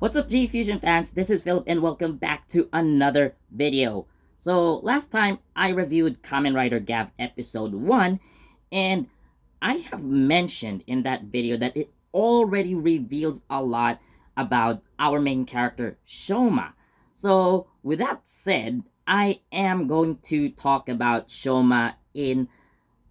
What's up, JEFusion fans? This is Philip and welcome back to another video. So last time I reviewed Kamen Rider Gavv episode 1, and I have mentioned in that video that it already reveals a lot about our main character, Shouma. So with that said, I am going to talk about Shouma in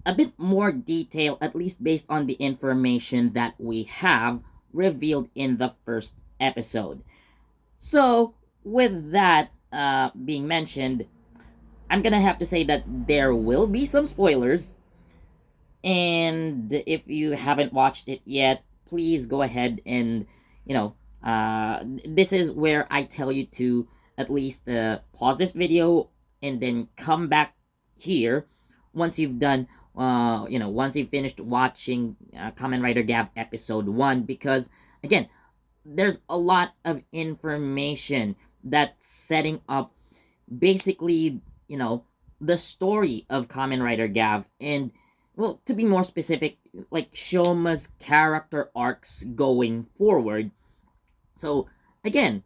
a bit more detail, at least based on the information that we have revealed in the first episode. So, with that being mentioned, I'm gonna have to say that there will be some spoilers, and if you haven't watched it yet, please go ahead and, this is where I tell you to at least pause this video and then come back here once you've done once you've finished watching Kamen Rider Gavv episode 1, because again, there's a lot of information that's setting up basically, the story of Kamen Rider Gavv, and, well, to be more specific, like Shouma's character arcs going forward. So, again,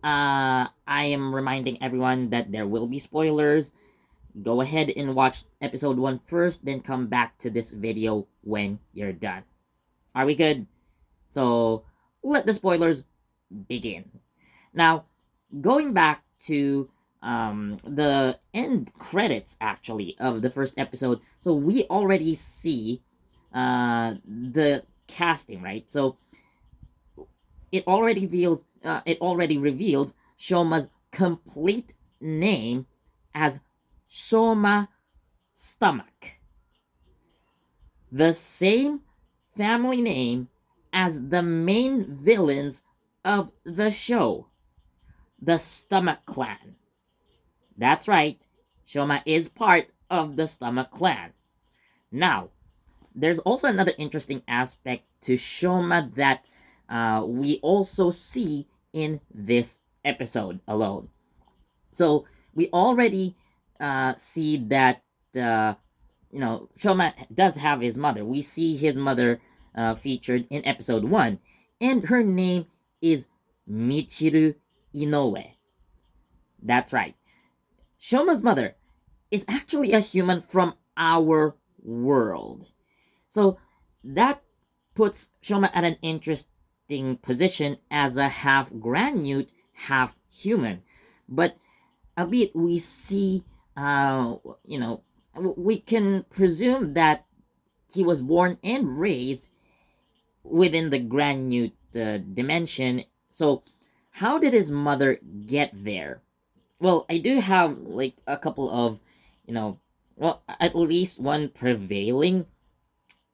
I am reminding everyone that there will be spoilers. Go ahead and watch episode 1 first, then come back to this video when you're done. Are we good? So, let the spoilers begin. Now, going back to the end credits, actually, of the first episode, so we already see the casting, right? So, it already reveals Shouma's complete name as Shouma Stomach. The same family name as the main villains of the show, the Stomach Clan. That's right, Shouma is part of the Stomach Clan. Now, there's also another interesting aspect to Shouma that we also see in this episode alone. So, we already see that, Shouma does have his mother. We see his mother featured in episode 1, and her name is Michiru Inoue. That's right. Shouma's mother is actually a human from our world. So that puts Shouma at an interesting position as a half Granute, half human. But albeit we see, we can presume that he was born and raised within the Granute dimension. So, how did his mother get there? Well, I do have like a couple of, at least one prevailing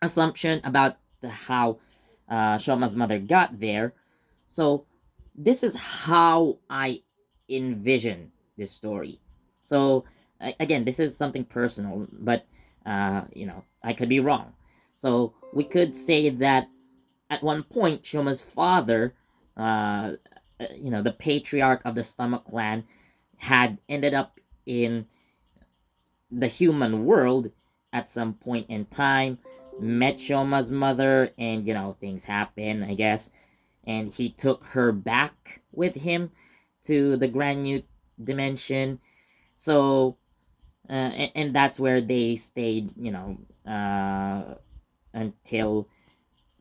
assumption about how Shoma's mother got there. So, this is how I envision this story. So, again, this is something personal, but, I could be wrong. So, we could say that at one point, Shoma's father, the patriarch of the Stomach Clan, had ended up in the human world at some point in time, met Shoma's mother, and, things happen, I guess, and he took her back with him to the Granute dimension. So, and that's where they stayed, until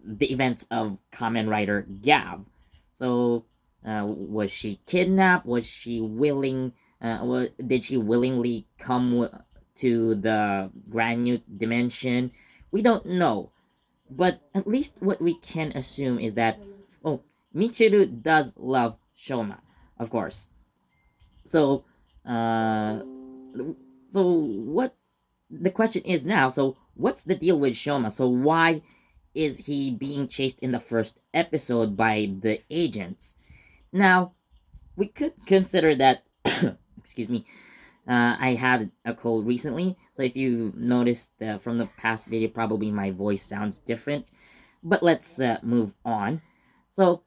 the events of Kamen Rider Gavv. So, was she kidnapped? Was she willing? Did she willingly come to the Granute dimension? We don't know, but at least what we can assume is that, oh, Michiru does love Shouma, of course. So, what the question is now? So, what's the deal with Shouma? So, why is he being chased in the first episode by the agents? Now, we could consider that, excuse me, I had a cold recently, so if you noticed from the past video, probably my voice sounds different. But let's move on. So,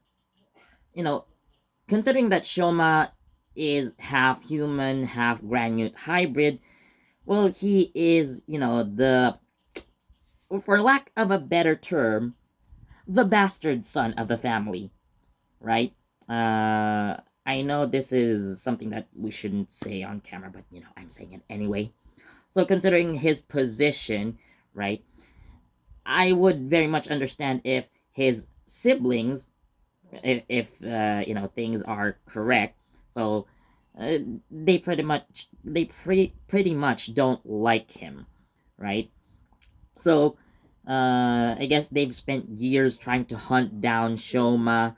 considering that Shouma is half human, half Granute hybrid, well, he is, for lack of a better term, the bastard son of the family, right? I know this is something that we shouldn't say on camera, but I'm saying it anyway. So considering his position, right, I would very much understand if his siblings, if things are correct. So uh, pretty much don't like him, right? So I guess they've spent years trying to hunt down Shoma.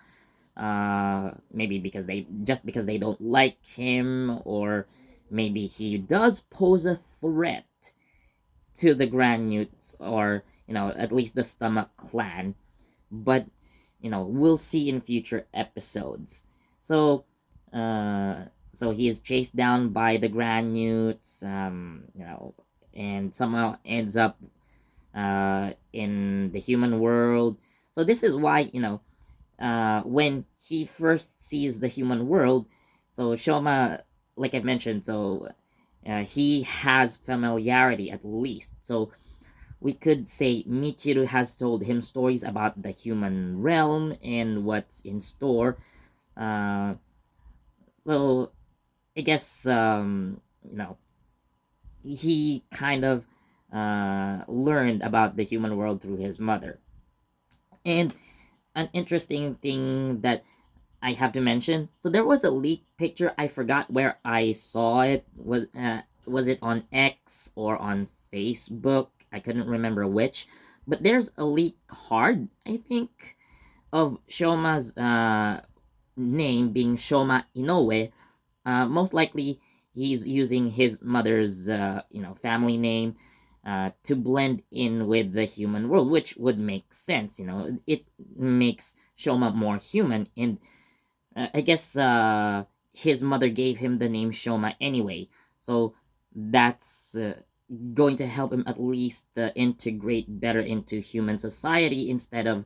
Maybe because they don't like him, or maybe he does pose a threat to the Granutes, or at least the Stomach Clan. But we'll see in future episodes. So so he is chased down by the Granutes, and somehow ends up in the human world. So this is why when he first sees the human world, so Shoma, like I mentioned, so he has familiarity at least. So we could say Michiru has told him stories about the human realm and what's in store. Uh, so I guess he kind of learned about the human world through his mother. And an interesting thing that I have to mention. So there was a leaked picture. I forgot where I saw it. Was it on X or on Facebook? I couldn't remember which. But there's a leaked card, I think, of Shoma's name being Shoma Inoue. Most likely, he's using his mother's family name to blend in with the human world, which would make sense. It makes Shoma more human, and I guess his mother gave him the name Shoma anyway, so that's going to help him at least integrate better into human society, instead of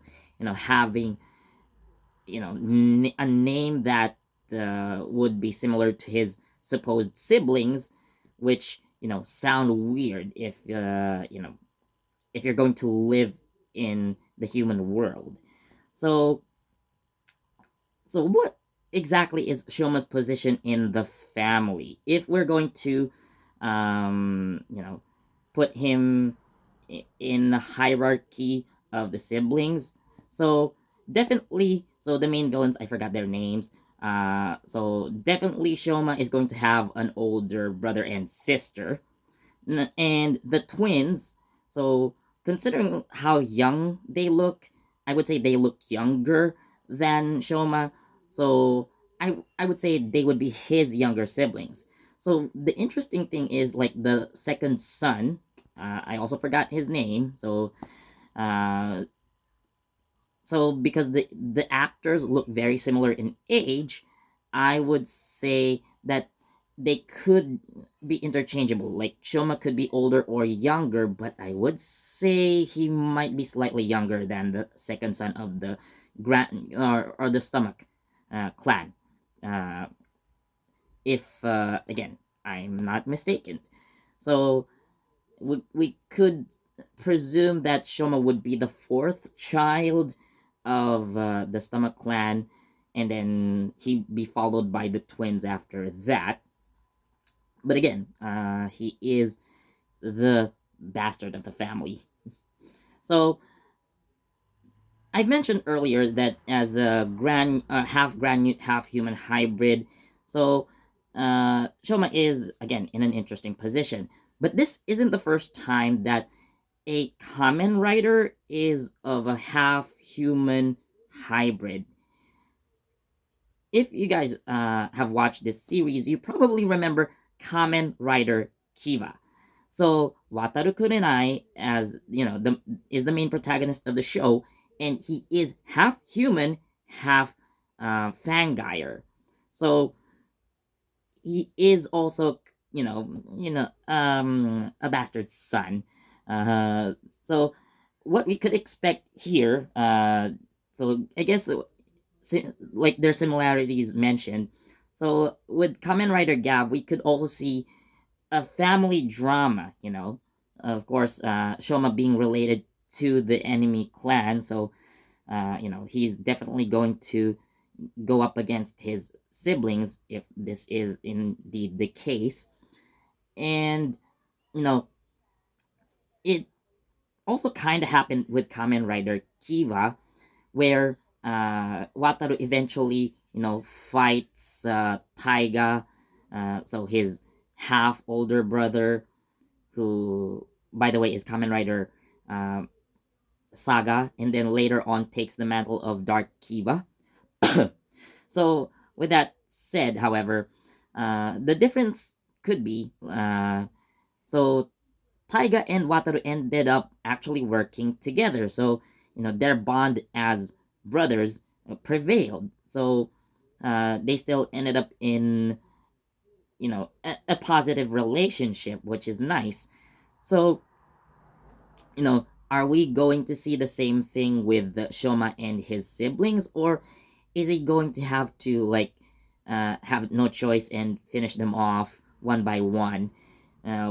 having a name that would be similar to his supposed siblings, which sound weird if you're going to live in the human world. So what exactly is Shoma's position in the family? If we're going to, put him in the hierarchy of the siblings, so definitely, so the main villains, I forgot their names. So definitely Shoma is going to have an older brother and sister, and the twins. So considering how young they look, I would say they look younger than Shoma. So I would say they would be his younger siblings. So the interesting thing is, like, the second son. I also forgot his name. Uh, so because the actors look very similar in age, I would say that they could be interchangeable. Like, Shoma could be older or younger, but I would say he might be slightly younger than the second son of the grand or the Stomach clan. Uh, if again, I'm not mistaken. So we could presume that Shoma would be the fourth child of the Stomach clan, and then he'd be followed by the twins after that. But again, he is the bastard of the family. So I mentioned earlier that as a half granite, half human hybrid, so Shoma is again in an interesting position. But this isn't the first time that a Kamen Rider is of a half human hybrid. If you guys have watched this series, you probably remember Kamen Rider Kiva. So Wataru Kurenai, as is the main protagonist of the show, and he is half human, half Fangire. So he is also a bastard son. So what we could expect here, so I guess like their similarities mentioned. So with Kamen Rider Gavv, we could also see a family drama. Of course, Shoma being related to the enemy clan, so he's definitely going to go up against his siblings, if this is indeed the case. And, you know, it also kind of happened with Kamen Rider Kiva, where Wataru eventually, fights Taiga, so his half older brother, who, by the way, is Kamen Rider uh, Saga, and then later on takes the mantle of Dark Kiva. So, with that said, however, the difference could be so Taiga and Wataru ended up actually working together. So, their bond as brothers prevailed. So, they still ended up in, a positive relationship, which is nice. So, are we going to see the same thing with Shoma and his siblings, or is he going to have to like have no choice and finish them off one by one,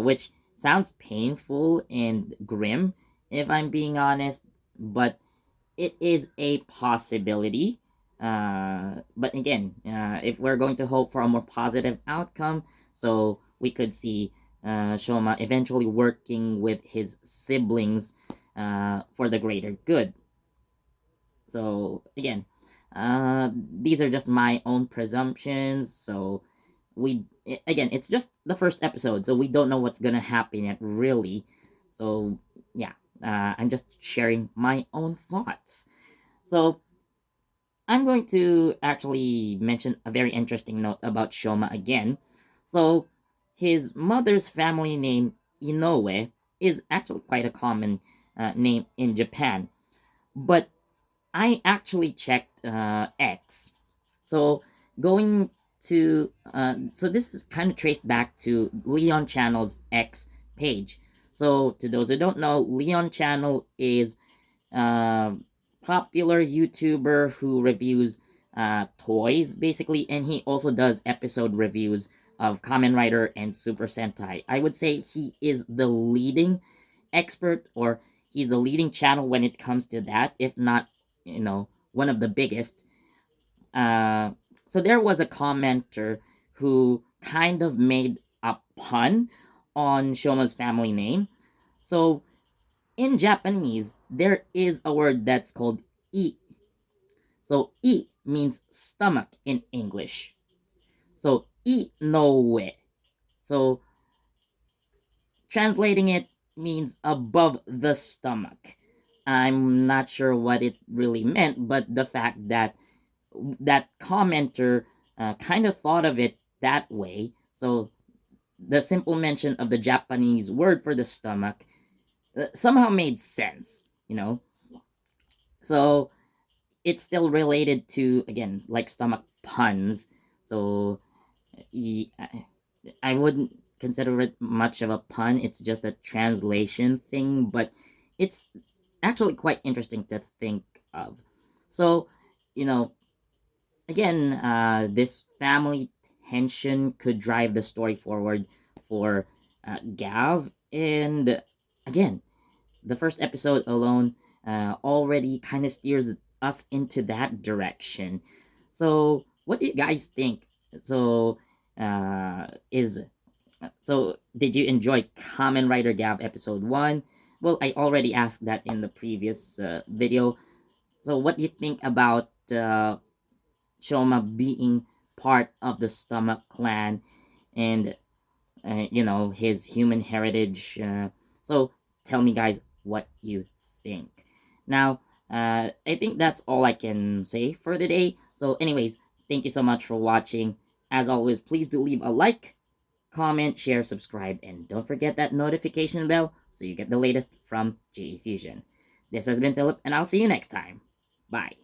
which sounds painful and grim, if I'm being honest, but it is a possibility. But again, if we're going to hope for a more positive outcome, so we could see Shoma eventually working with his siblings for the greater good. So again, these are just my own presumptions. So again, it's just the first episode, so we don't know what's gonna happen yet, really. So yeah, I'm just sharing my own thoughts. So I'm going to actually mention a very interesting note about Shoma again. So his mother's family name Inoue is actually quite a common name in Japan, but I actually checked X. So going so this is kind of traced back to Leon Channel's X page. So to those who don't know, Leon Channel is a popular YouTuber who reviews toys basically, and he also does episode reviews of Kamen Rider and Super Sentai. I would say he is the leading expert, or he's the leading channel when it comes to that, if not, one of the biggest. Uh, so there was a commenter who kind of made a pun on Shoma's family name. So in Japanese, there is a word that's called I. So I means stomach in English. So I no we. So translating it means above the stomach. I'm not sure what it really meant, but the fact that that commenter kind of thought of it that way. So the simple mention of the Japanese word for the stomach somehow made sense, So it's still related to, again, like stomach puns. So I wouldn't consider it much of a pun. It's just a translation thing, but it's actually quite interesting to think of. So, you know, again, this family tension could drive the story forward for Gav. And again, the first episode alone already kind of steers us into that direction. So, what do you guys think? So, is did you enjoy Kamen Rider Gav episode 1? Well, I already asked that in the previous video. So, what do you think about Shoma being part of the Stomach Clan and, his human heritage? So, tell me, guys, what you think. Now, I think that's all I can say for today. So, anyways, thank you so much for watching. As always, please do leave a like, comment, share, subscribe, and don't forget that notification bell so you get the latest from JEFusion. This has been Philip, and I'll see you next time. Bye.